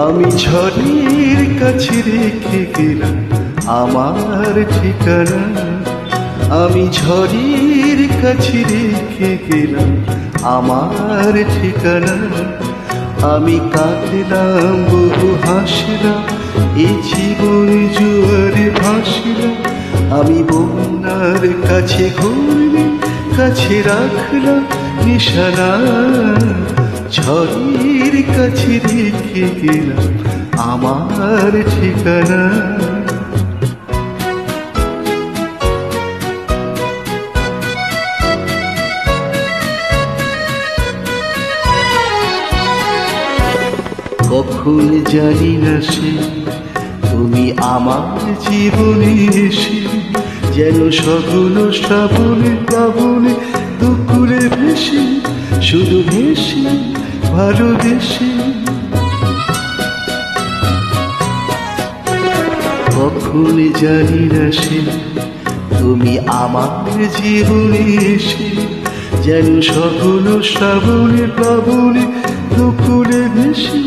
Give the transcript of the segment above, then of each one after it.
আমি ঝড়ের কাছে রেখে গেলাম আমার ঠিকানা। আমি ঝড়ের কাছে রেখে গেলাম আমার ঠিকানা। আমি কাঁদলাম বহু হাসলাম, এই জীবন জোয়ারে ভাসলাম। আমি বন্যার কাছে ঘুরলে কাছে রাখলাম নিশানা। ঝড়ের কাছে রেখে গেলাম আমার ঠিকানা। কখন জানি না সে তুমি আমার জীবনে এসে যেন সগুণ শ্রাবণে প্লাবনে দুপুরে ভেসে, শুধু ভেসে ভালোবেসে। কখন জানি না সে তুমি আমার জীবনে এসে যেন সগুণ শ্রাবণে প্লাবনে দুপুরে ভেসে,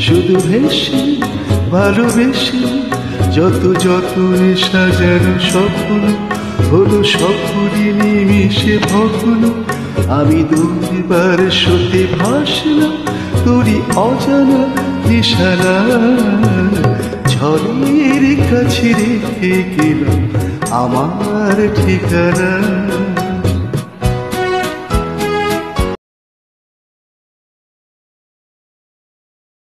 শুধু ভেসে ভালোবেসে। যত যতনে সাজানো স্বপ্ন হলো স্বপ্নে নিমিশে ভগ্ন। আমি দুইবার সতে ভাসলাম তোরই অজানা নিশানা। ঝড়ের কাছে রেখে গেলাম আমার ঠিকানা।